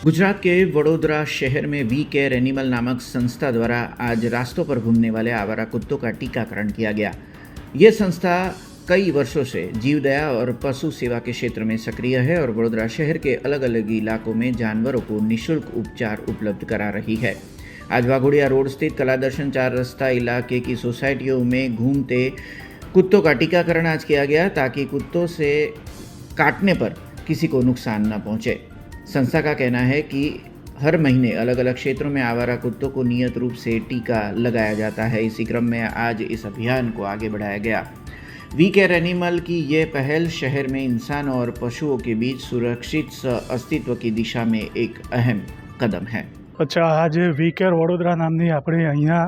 गुजरात के वडोदरा शहर में वी केयर एनिमल नामक संस्था द्वारा आज रास्तों पर घूमने वाले आवारा कुत्तों का टीकाकरण किया गया। ये संस्था कई वर्षों से जीवदया और पशु सेवा के क्षेत्र में सक्रिय है और वडोदरा शहर के अलग अलग इलाकों में जानवरों को निःशुल्क उपचार उपलब्ध करा रही है। आज वाघोड़िया रोड स्थित कला दर्शन 4 रास्ता इलाके की सोसाइटियों में घूमते कुत्तों का टीकाकरण आज किया गया ताकि कुत्तों से काटने पर किसी को नुकसान न पहुंचे। संस्था का कहना है कि हर महीने अलग अलग क्षेत्रों में आवारा कुत्तों को नियत रूप से टीका लगाया जाता है। इसी क्रम में आज इस अभियान को आगे बढ़ाया गया। वी केयर एनिमल की ये पहल शहर में इंसान और पशुओं के बीच सुरक्षित अस्तित्व की दिशा में एक अहम कदम है। अच्छा, आज वी केयर वडोदरा नामनी अपनी अहींया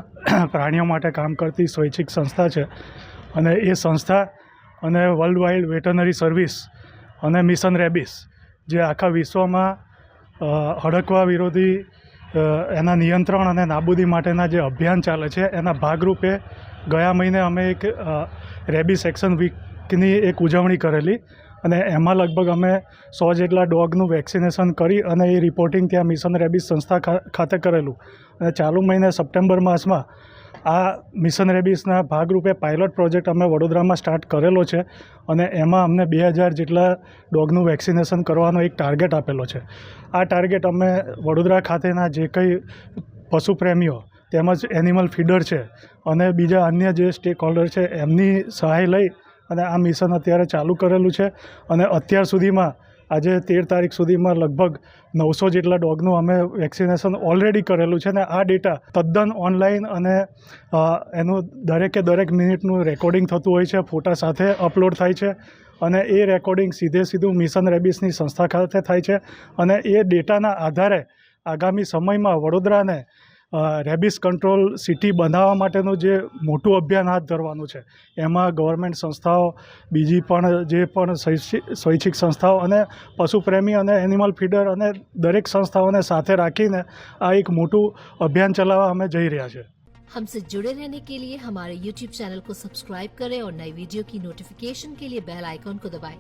प्राणीओ माटे काम करती स्वैच्छिक संस्था है अने ए संस्था अने वर्ल्ड वाइड वेटरनरी सर्विस अने मिशन रेबीस जे आखा विश्व में हड़कवा विरोधी एना नियंत्रण अने नाबूदी माटेना जे अभियान चाले छे एना भागरूपे गया महीने अमे एक रेबीस एक्शन वीकनी एक उजवणी करेली अने एमां लगभग अमे 100 जेटला डॉगनुं वेक्सिनेशन करी अने ए रिपोर्टिंग त्यां मिशन रेबीस संस्था खाते करेलुं अने चालू महीने सप्टेम्बर मासमां आ मिशन रेबीसना भागरूपे पायलट प्रोजेक्ट अमे वडोदरामां स्टार्ट करेलो छे अने एमां अमने 2000 जेटला डॉगनुं वेक्सिनेशन करवानो एक टार्गेट आपेलो छे। आ टार्गेट अमे वडोदरा खातेना जे कंई पशुप्रेमीओ તેમજ એનિમલ ફીડર છે અને બીજા અન્ય જે સ્ટેક હોલ્ડર છે એમની સહાય લઈ અને આ મિશન અત્યારે ચાલુ કરેલું છે અને અત્યાર સુધીમાં આજે 13 તારીખ સુધીમાં લગભગ 900 જેટલા ડોગનું અમે વેક્સિનેશન ઓલરેડી કરેલું છે અને આ ડેટા તદ્દન ઓનલાઈન અને એનું દરેક મિનિટનું રેકોર્ડિંગ થતું હોય છે, ફોટા સાથે અપલોડ થાય છે અને એ રેકોર્ડિંગ સીધું મિશન રેબીસની સંસ્થા ખાતે થાય છે અને એ ડેટાના આધારે આગામી સમયમાં વડોદરાને રેબીસ કંટ્રોલ સિટી બનાવવા માટેનું જે મોટું અભિયાન હાથ ધરવાનું છે એમાં ગવર્મેન્ટ સંસ્થાઓ બીજી પણ જે પણ સ્વૈચ્છિક સંસ્થાઓ અને પશુપ્રેમી અને એનિમલ ફીડર અને દરેક સંસ્થાઓને સાથે રાખીને આ એક મોટું અભિયાન ચલાવવા અમે જઈ રહ્યા છે। हमसे जुड़े रहने के लिए हमारे YouTube चैनल को सब्सक्राइब करें और नई वीडियो की नोटिफिकेशन के लिए बेल आइकॉन को दबाएं।